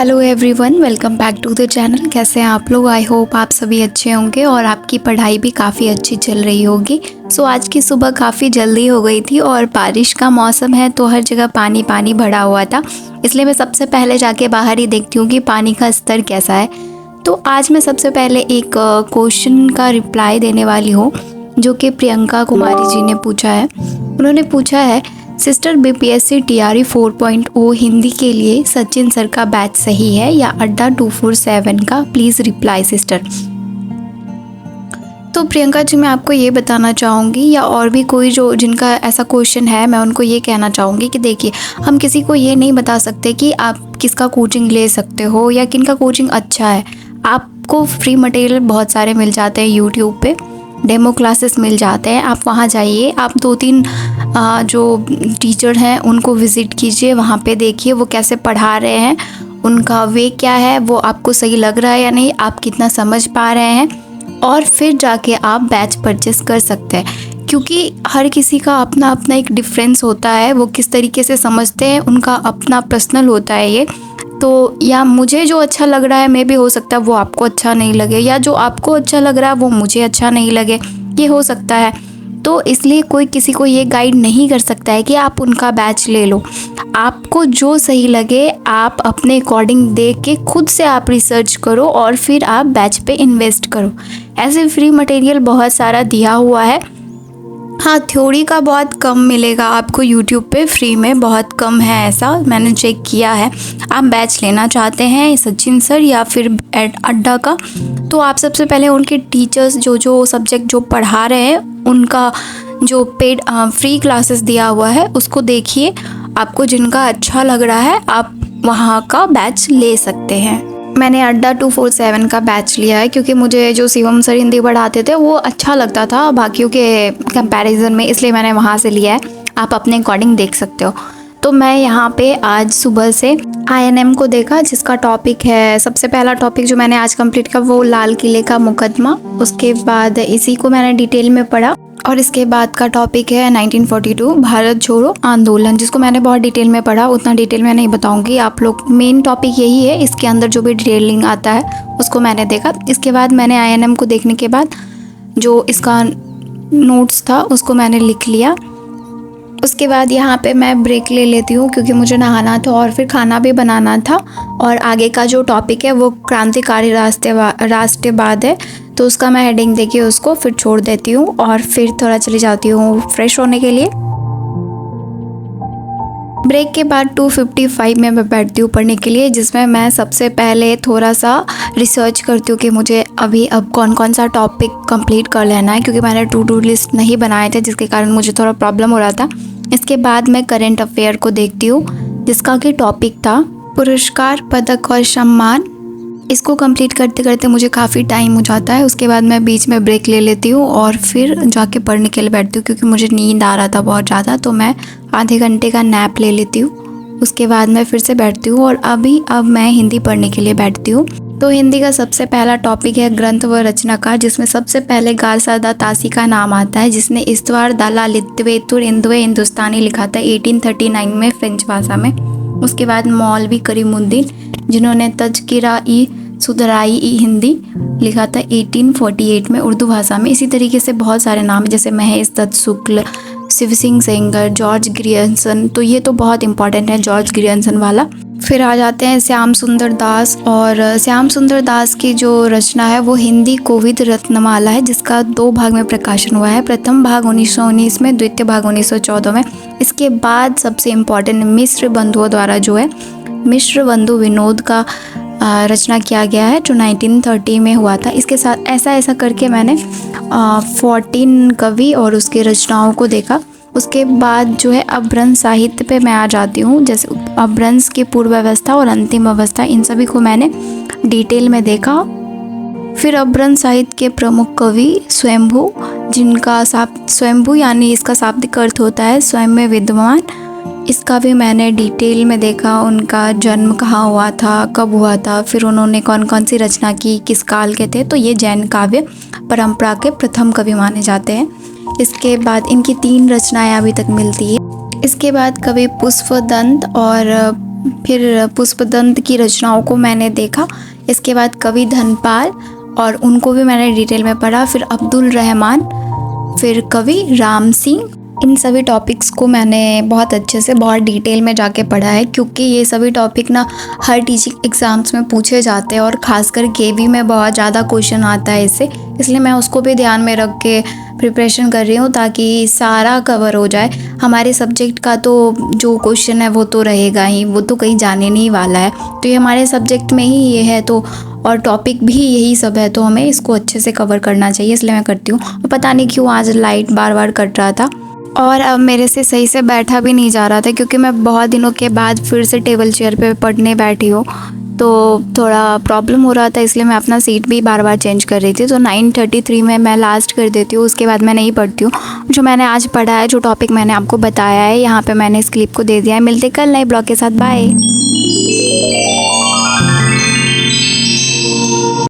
Hello everyone, welcome back to the channel. कैसे हैं आप लोग? आई होप आप सभी अच्छे होंगे और आपकी पढ़ाई भी काफ़ी अच्छी चल रही होगी। सो आज की सुबह काफ़ी जल्दी हो गई थी और बारिश का मौसम है तो हर जगह पानी पानी भरा हुआ था, इसलिए मैं सबसे पहले जाके बाहर ही देखती हूँ कि पानी का स्तर कैसा है। तो आज मैं सबसे पहले एक क्वेश्चन का रिप्लाई देने वाली हूँ जो कि प्रियंका कुमारी जी ने पूछा है। उन्होंने पूछा है, सिस्टर बीपीएससी टीआरई 4.0 हिंदी के लिए सचिन सर का बैच सही है या अड्डा 247 का? Please reply sister. तो प्रियंका जी, मैं आपको ये बताना चाहूँगी या और भी कोई जो जिनका ऐसा क्वेश्चन है, मैं उनको ये कहना चाहूँगी कि देखिए, हम किसी को ये नहीं बता सकते कि आप किसका कोचिंग ले सकते हो या किनका कोचिंग अच्छा है। आपको फ्री मटेरियल बहुत सारे मिल जाते हैं यूट्यूब पे, डेमो क्लासेस मिल जाते हैं, आप वहाँ जाइए, आप 2-3 जो टीचर हैं उनको विज़िट कीजिए, वहाँ पे देखिए वो कैसे पढ़ा रहे हैं, उनका वे क्या है, वो आपको सही लग रहा है या नहीं, आप कितना समझ पा रहे हैं, और फिर जाके आप बैच परचेस कर सकते हैं। क्योंकि हर किसी का अपना अपना एक डिफरेंस होता है, वो किस तरीके से समझते हैं, उनका अपना पर्सनल होता है ये। तो या मुझे जो अच्छा लग रहा है मे भी हो सकता है वो आपको अच्छा नहीं लगे, या जो आपको अच्छा लग रहा है वो मुझे अच्छा नहीं लगे, ये हो सकता है। तो इसलिए कोई किसी को ये गाइड नहीं कर सकता है कि आप उनका बैच ले लो। आपको जो सही लगे आप अपने अकॉर्डिंग देख के खुद से आप रिसर्च करो और फिर आप बैच पे इन्वेस्ट करो। ऐसे फ्री मटेरियल बहुत सारा दिया हुआ है। हाँ, थ्योरी का बहुत कम मिलेगा आपको यूट्यूब पे, फ्री में बहुत कम है, ऐसा मैंने चेक किया है। आप बैच लेना चाहते हैं सचिन सर या फिर अड्डा का, तो आप सबसे पहले उनके टीचर्स जो सब्जेक्ट जो पढ़ा रहे हैं उनका जो पेड फ्री क्लासेस दिया हुआ है उसको देखिए। आपको जिनका अच्छा लग रहा है आप वहाँ का बैच ले सकते हैं। मैंने अड्डा 247 का बैच लिया है क्योंकि मुझे जो शिवम सर हिंदी पढ़ाते थे वो अच्छा लगता था बाकियों के कंपैरिजन में, इसलिए मैंने वहाँ से लिया है। आप अपने अकॉर्डिंग देख सकते हो। तो मैं यहाँ पे आज सुबह से INM को देखा, जिसका टॉपिक है, सबसे पहला टॉपिक जो मैंने आज कंप्लीट किया वो लाल किले का मुकदमा। उसके बाद इसी को मैंने डिटेल में पढ़ा और इसके बाद का टॉपिक है 1942 भारत छोड़ो आंदोलन, जिसको मैंने बहुत डिटेल में पढ़ा, उतना डिटेल में नहीं बताऊंगी आप लोग। मेन टॉपिक यही है, इसके अंदर जो भी डिटेलिंग आता है उसको मैंने देखा। इसके बाद मैंने INM को देखने के बाद जो इसका नोट्स था उसको मैंने लिख लिया। उसके बाद यहाँ पे मैं ब्रेक ले लेती हूँ क्योंकि मुझे नहाना था और फिर खाना भी बनाना था। और आगे का जो टॉपिक है वो क्रांतिकारी राष्ट्रवाद है, तो उसका मैं हेडिंग देके उसको फिर छोड़ देती हूँ और फिर थोड़ा चली जाती हूँ फ्रेश होने के लिए। ब्रेक के बाद 2:55 में मैं बैठती हूँ पढ़ने के लिए, जिसमें मैं सबसे पहले थोड़ा सा रिसर्च करती हूँ कि मुझे अभी अब कौन कौन सा टॉपिक कंप्लीट कर लेना है, क्योंकि मैंने टू डू लिस्ट नहीं बनाए थे जिसके कारण मुझे थोड़ा प्रॉब्लम हो रहा था। इसके बाद मैं करंट अफेयर को देखती हूँ जिसका कि टॉपिक था पुरस्कार, पदक और सम्मान। इसको कंप्लीट करते करते मुझे काफ़ी टाइम हो जाता है। उसके बाद मैं बीच में ब्रेक ले लेती हूँ और फिर जाके पढ़ने के लिए बैठती हूँ क्योंकि मुझे नींद आ रहा था बहुत ज़्यादा, तो मैं आधे घंटे का नैप ले लेती हूँ। उसके बाद मैं फिर से बैठती हूँ और अब मैं हिंदी पढ़ने के लिए बैठती हूँ। तो हिंदी का सबसे पहला टॉपिक है ग्रंथ व रचनाकार, जिसमें सबसे पहले गारसादा तासी का नाम आता है, जिसने इस्तवार दलालित्वेतुर इंदुए हिंदुस्तानी लिखा था 1839 में फ्रेंच भाषा में। उसके बाद मौलवी करीमुद्दीन, जिन्होंने तज़किरा ई सुधराई ई हिंदी लिखा था 1848 में उर्दू भाषा में। इसी तरीके से बहुत सारे नाम जैसे महेश दत्त शुक्ल, शिव सिंह सेंगर, जॉर्ज ग्रियर्सन, तो ये तो बहुत इंपॉर्टेंट है जॉर्ज ग्रियर्सन वाला। फिर आ जाते हैं श्याम सुंदर दास, और श्याम सुंदर दास की जो रचना है वो हिंदी कोविद रत्नमाला है, जिसका 2 भाग में प्रकाशन हुआ है। प्रथम भाग 1919 में, द्वितीय भाग 1914 में। इसके बाद सबसे इम्पॉर्टेंट मिश्र बंधुओं द्वारा जो है मिश्र बंधु विनोद का रचना किया गया है, जो 1930 में हुआ था। इसके साथ ऐसा करके मैंने 14 कवि और उसके रचनाओं को देखा। उसके बाद जो है अपभ्रंश साहित्य पे मैं आ जाती हूँ, जैसे अपभ्रंश की पूर्व अवस्था और अंतिम अवस्था, इन सभी को मैंने डिटेल में देखा। फिर अपभ्रंश साहित्य के प्रमुख कवि स्वयंभू, जिनका स्वयंभू यानी इसका शाब्दिक अर्थ होता है स्वयं में विद्यमान, इसका भी मैंने डिटेल में देखा। उनका जन्म कहाँ हुआ था, कब हुआ था, फिर उन्होंने कौन कौन सी रचना की, किस काल के थे, तो ये जैन काव्य परंपरा के प्रथम कवि माने जाते हैं। इसके बाद इनकी 3 रचनाएं अभी तक मिलती है। इसके बाद कवि पुष्पदंत और फिर पुष्पदंत की रचनाओं को मैंने देखा। इसके बाद कवि धनपाल, और उनको भी मैंने डिटेल में पढ़ा। फिर अब्दुल रहमान, फिर कवि राम सिंह। इन सभी टॉपिक्स को मैंने बहुत अच्छे से बहुत डिटेल में जाके पढ़ा है, क्योंकि ये सभी टॉपिक ना हर टीचिंग एग्ज़ाम्स में पूछे जाते हैं और ख़ासकर केवी में बहुत ज़्यादा क्वेश्चन आता है इससे। इसलिए मैं उसको भी ध्यान में रख के प्रिपरेशन कर रही हूँ ताकि सारा कवर हो जाए। हमारे सब्जेक्ट का तो जो क्वेश्चन है वो तो रहेगा ही, वो तो कहीं जाने नहीं वाला है। तो ये हमारे सब्जेक्ट में ही ये है, तो और टॉपिक भी यही सब है, तो हमें इसको अच्छे से कवर करना चाहिए, इसलिए मैं करती हूँ। और पता नहीं क्यों आज लाइट बार बार कट रहा था और अब मेरे से सही से बैठा भी नहीं जा रहा था, क्योंकि मैं बहुत दिनों के बाद फिर से टेबल चेयर पे पढ़ने बैठी हूँ, तो थोड़ा प्रॉब्लम हो रहा था, इसलिए मैं अपना सीट भी बार बार चेंज कर रही थी। तो 9:33 में मैं लास्ट कर देती हूँ, उसके बाद मैं नहीं पढ़ती हूँ। जो मैंने आज पढ़ा है, जो टॉपिक मैंने आपको बताया है, यहाँ पे मैंने इस क्लिप को दे दिया है। मिलते कल नए ब्लॉग के साथ, बाय।